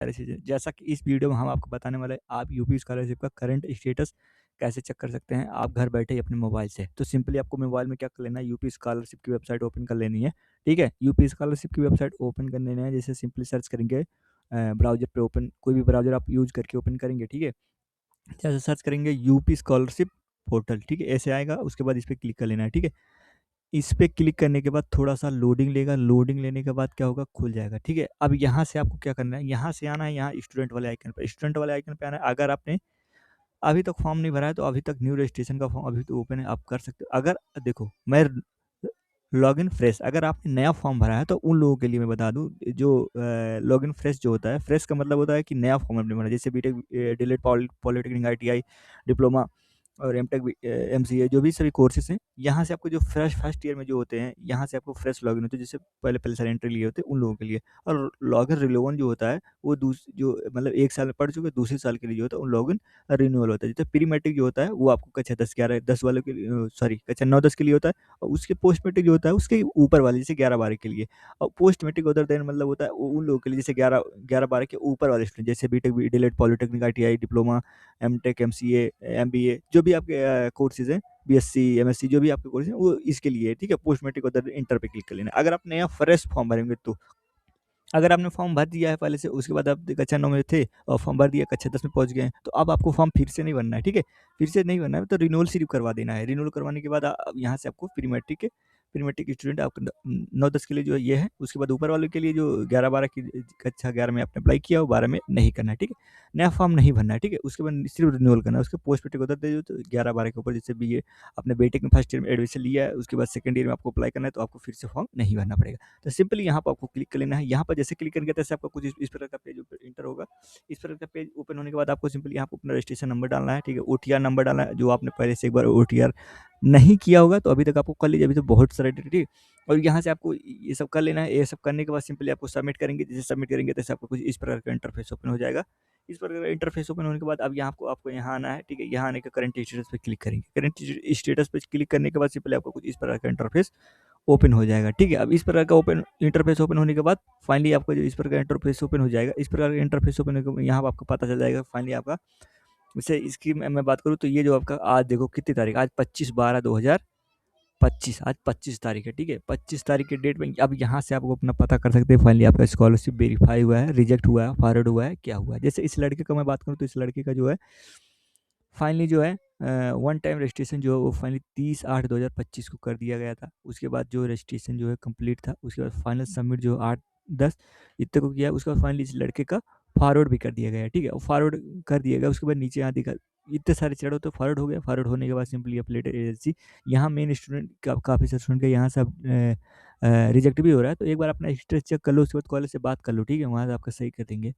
सारी चीज़ें। जैसा कि इस वीडियो में हम आपको बताने वाले हैं, आप यूपी स्कॉलरशिप का करंट स्टेटस कैसे चेक कर सकते हैं आप घर बैठे ही अपने मोबाइल से। तो सिंपली आपको मोबाइल में क्या कर लेना है, यूपी स्कॉलरशिप की वेबसाइट ओपन कर लेनी है, ठीक है? यूपी स्कॉलरशिप की वेबसाइट ओपन कर लेना है, जैसे सिंपली सर्च करेंगे ब्राउज़र पे ओपन, कोई भी ब्राउज़र आप यूज़ करके ओपन करेंगे, ठीक है? जैसे सर्च करेंगे यूपी स्कॉलरशिप पोर्टल, ठीक है? ऐसे आएगा, उसके बाद इस पे क्लिक कर लेना है, ठीक है? इस पे क्लिक करने के बाद थोड़ा-सा लोडिंग लेगा, लोडिंग लेने के बाद क्या होगा, खुल जाएगा, ठीक है? अब यहाँ से आपको क्या करना है, यहाँ से आना है, यहाँ स्टूडेंट वाले आइकन पे, स्टूडेंट वाले आइकन पे आना है। अगर आपने अभी तक फॉर्म नहीं भरा है, तो अभी तक न्यू रजिस्ट्रेशन का फॉर्म अभी तो ओपन है, आप कर सकते हो। अगर देखो, मैं लॉगिन फ्रेश, अगर आपने नया फॉर्म भरा है, तो उन लोगों के लिए मैं बता दूँ, जो लॉगिन फ्रेश जो होता है, फ्रेश का मतलब होता है कि नया फॉर्म आपने भरा, जैसे BTech, DElEd, polytechnic, ITI, diploma और एमटेक भी, एमसीए, जो भी सभी कोर्सेज़ हैं, यहाँ से आपको जो फ्रेश फर्स्ट ईयर में जो होते हैं, यहाँ से आपको फ्रेश लॉगिन होते हैं, जैसे पहले साल एंट्री लिए होते हैं, उन लोगों के लिए। और लॉगिन रिन्यूअल जो होता है, वो जो मतलब 1 साल में पढ़ चुके, दूसरे साल के लिए जो होता है, वो लॉगिन रिन्यूअल होता है। जैसे प्री मैट्रिक जो होता है, वो आपको कक्षा 10-11 10 वालों के लिए, सॉरी, कक्षा 9-10 के लिए होता है, और उसके पोस्ट मैट्रिक जो होता है, उसके ऊपर वाले, जैसे 11-12 के लिए। और पोस्ट मैट्रिक अदर देन मतलब होता है उन लोगों के लिए, जैसे 11-12 के ऊपर वाले स्टूडेंट, जैसे BTech, DElEd, polytechnic, ITI, diploma, MTech, MCA, MBA, जो भी आपके कोर्सेज़ हैं, बीएससी, एमएससी, जो भी आपके कोर्स हैं, वो इसके लिए है, ठीक है? पोस्ट मैट्रिक अदर इंटर पे क्लिक कर लेना है। अगर आप नया फ्रेश फॉर्म भरेंगे तो। अगर आपने फॉर्म भर दिया है पहले से, उसके बाद आप कक्षा 9 में थे और फॉर्म भर दिया, कक्षा 10 में पहुँच गए हैं, तो अब आपको फॉर्म फिर से नहीं भरना है, ठीक है? फिर से नहीं भरना है, तो रिन्यूअल सिर्फ़ करवा देना है। रिन्यूअल करवाने के बाद यहाँ से आपको प्री मैट्रिक स्टूडेंट आपको 9-10 के लिए जो ये है, उसके बाद ऊपर वालों के लिए जो 11-12 की कक्षा 11 में आपने अप्लाई किया, वो 12 में नहीं करना है, ठीक है? नया फॉर्म नहीं भरना है, ठीक है? उसके बाद सिर्फ़ रिन्यूअल करना है। उसके पोस्ट मैट्रिक उधर दे दो, तो 11-12 के ऊपर, जैसे बीए आपने बीटेक में फर्स्ट ईयर में एडमिशन लिया है, उसके बाद सेकंड ईयर में आपको अप्लाई करना है, तो आपको फिर से फॉर्म नहीं भरना पड़ेगा। तो सिंपली यहाँ पर आपको क्लिक कर लेना है। यहाँ पर जैसे क्लिक करेंगे, तैसे आपका कुछ इस प्रकार का पेज इंटर होगा। इस प्रकार का पेज ओपन होने के बाद आपको सिंपली यहाँ पर अपना रजिस्ट्रेशन नंबर डालना है, ठीक है? ओटीआर नंबर डालना है, जो आपने पहले से एक बार ओटीआर नहीं किया होगा, तो अभी तक आपको कर लीजिए, अभी तो बहुत सारे ठीक। और यहाँ से आपको ये सब कर लेना है। ये सब करने के बाद सिंपली आपको सबमिट करेंगे, जैसे सबमिट करेंगे तैसे आपको कुछ इस प्रकार का इंटरफेस ओपन हो जाएगा। इस प्रकार का इंटरफेस ओपन होने के बाद अब यहाँ आपको आपको यहाँ आना है, ठीक है? यहाँ आने के करंट स्टेटस पे क्लिक करेंगे। करंट स्टेटस पे क्लिक करने के बाद सिंपली आपको कुछ इस प्रकार का इंटरफेस ओपन हो जाएगा, ठीक है? अब इस प्रकार का इंटरफेस ओपन होने के बाद फाइनली आपका जो इस प्रकार का इंटरफेस ओपन हो जाएगा, इस प्रकार का इंटरफेस ओपन होने के यहाँ आपको पता चल जाएगा फाइनली आपका। वैसे इसकी मैं बात करूँ, तो ये जो आपका आज देखो कितनी तारीख, आज 25/12/2025, आज 25 तारीख है, ठीक है? 25 तारीख के डेट में अब यहाँ से आपको अपना पता कर सकते हैं फाइनली आपका स्कॉलरशिप वेरीफाई हुआ है, रिजेक्ट हुआ है, फॉरवर्ड हुआ है, क्या हुआ है। जैसे इस लड़के का मैं बात करूँ, तो इस लड़के का जो है फाइनली जो है वन टाइम रजिस्ट्रेशन जो है वो फाइनली 30/8/2025 को कर दिया गया था। उसके बाद जो रजिस्ट्रेशन जो है कंप्लीट था, उसके बाद फाइनल सबमिट जो 8-10 इतने को किया, उसके बाद फाइनली इस लड़के का फॉरवर्ड भी कर दिया गया है, ठीक है? फॉरवर्ड कर दिया गया, उसके बाद नीचे यहाँ दिखा इतने सारे चढ़ो, तो फॉरवर्ड हो गया। फॉरवर्ड होने के बाद सिंपली अपडेटेड एजेंसी, यहाँ मेन स्टूडेंट का काफ़ी सारे स्टूडेंट का यहाँ से रिजेक्ट भी हो रहा है, तो एक बार अपना स्टेटस चेक कर लो, उसके बाद कॉलेज से बात कर लो, ठीक है? वहाँ से आपका सही कर देंगे।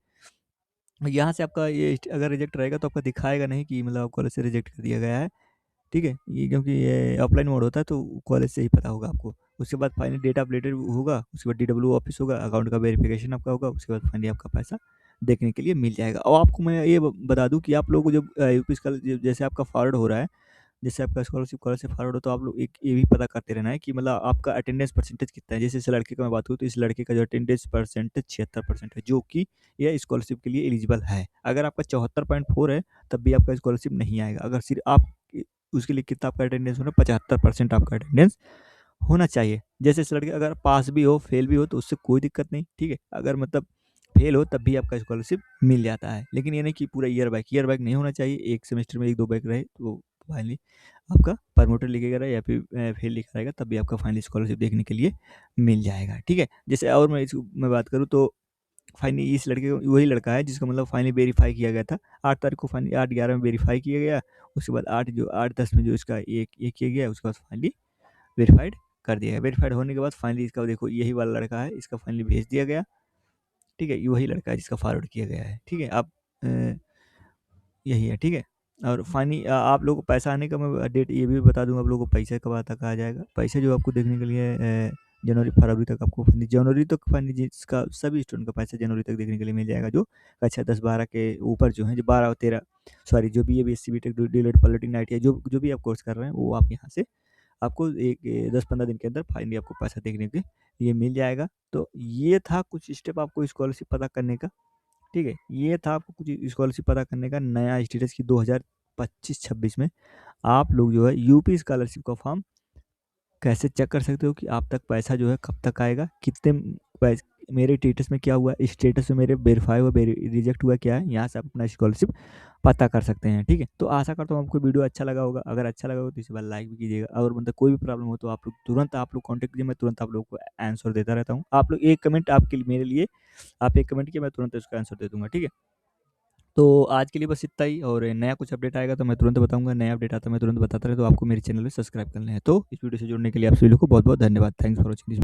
यहाँ से आपका ये अगर रिजेक्ट रहेगा, तो आपका दिखाएगा नहीं कि मतलब कॉलेज से रिजेक्ट कर दिया गया है, ठीक है? ये क्योंकि ये ऑफलाइन मोड होता है, तो कॉलेज से ही पता होगा आपको। उसके बाद फाइनली डेटा अपडेटेड होगा, उसके बाद डीडब्ल्यू ऑफिस होगा, अकाउंट का वेरिफिकेशन आपका होगा, उसके बाद फाइनली आपका पैसा देखने के लिए मिल जाएगा। और आपको मैं ये बता दूँ कि आप लोगों को जब यूपी जैसे आपका फॉरवर्ड हो रहा है, जैसे आपका स्कॉलरशिप कॉलेज से फॉरवर्ड हो, तो आप लोग एक ये भी पता करते रहना है कि मतलब आपका अटेंडेंस परसेंटेज कितना है। जैसे इस लड़के का मैं बात करूँ, तो इस लड़के का जो अटेंडेंस परसेंटेज 76% है, जो कि यह स्कॉलरशिप के लिए एलिजिबल है। अगर आपका 74.4 है, तब भी आपका स्कॉलरशिप नहीं आएगा। अगर सिर्फ आप उसके लिए कितना आपका अटेंडेंस होना, 75% आपका अटेंडेंस होना चाहिए। जैसे इस लड़के अगर पास भी हो, फेल भी हो, तो उससे कोई दिक्कत नहीं, ठीक है? अगर मतलब फेल हो, तब भी आपका स्कॉलरशिप मिल जाता है। लेकिन ये नहीं कि पूरा ईयर बैक नहीं होना चाहिए। एक सेमेस्टर में 1-2 बैक रहे, तो फाइनली आपका प्रमोटर लिखेगा रहा या फिर फेल लिखा रहेगा, तब भी आपका फाइनली स्कॉलरशिप देखने के लिए मिल जाएगा, ठीक है? जैसे और मैं बात करूँ, तो फाइनली इस लड़के को, वही लड़का है जिसका मतलब फाइनली वेरीफाई किया गया था। 8 तारीख को फाइनली 8/11 में वेरीफाई किया गया। उसके बाद 8-10 में जो इसका ये किया गया, उसके बाद फाइनली वेरीफाइड कर दिया गया। वेरीफाइड होने के बाद फाइनली इसका देखो, यही वाला लड़का है, इसका फाइनली भेज दिया गया, ठीक है? ये वही लड़का है जिसका फॉरवर्ड किया गया है, ठीक है? आप यही है, ठीक है? और फाइनली आप लोगों को पैसा आने का मैं डेट ये भी बता दूँगा, आप लोगों को पैसा कब तक आ जाएगा। पैसे जो आपको देखने के लिए जनवरी फरवरी तक आपको फाइनली जनवरी तक फाइनली जिसका सभी स्टूडेंट का पैसा जनवरी तक देखने के लिए मिल जाएगा, जो कक्षा 10-12 के ऊपर जो हैं, जो 12-13 सॉरी, जो BA, BSc, BTech, DElEd, polytechnic, ITI, जो भी आप कोर्स कर रहे हैं, वो आप यहाँ से आपको एक 10-15 दिन के अंदर फाइनली आपको पैसा देखने के लिए मिल जाएगा। तो ये था कुछ स्टेप आपको स्कॉलरशिप पता करने का। ठीक है, ये था आपको कुछ स्कॉलरशिप पता करने का नया स्टेटस की 2025-26 में आप लोग जो है यूपी स्कॉलरशिप का फॉर्म कैसे चेक कर सकते हो कि आप तक पैसा जो है कब तक आएगा, कितने पैस मेरे स्टेटस में क्या हुआ, स्टेटस में मेरे वेरीफाई हुआ, रिजेक्ट हुआ क्या है, यहाँ से आप अपना स्कॉलरशिप पता कर सकते हैं। ठीक है, तो आशा करता हूँ आपको वीडियो अच्छा लगा होगा। अगर अच्छा लगा हो तो इसे बार लाइक भी कीजिएगा, और मतलब कोई भी प्रॉब्लम हो तो आप लोग कॉन्टेक्ट कीजिए, मैं तुरंत आप लोगों को आंसर देता रहता हूँ। आप लोग एक कमेंट आपके लिए मेरे लिए आप एक कमेंट किया, मैं तुरंत उसका आंसर दे दूंगा। ठीक है, तो आज के लिए बस इतना ही, और नया कुछ अपडेट आएगा तो मैं तुरंत बताऊंगा, नया अपडेट आता है मैं तुरंत बताता रहे, तो आपको मेरे चैनल पे सब्सक्राइब करना है। तो इस वीडियो से जुड़ने के लिए आप सभी लोग को बहुत बहुत धन्यवाद। Thanks for watching this.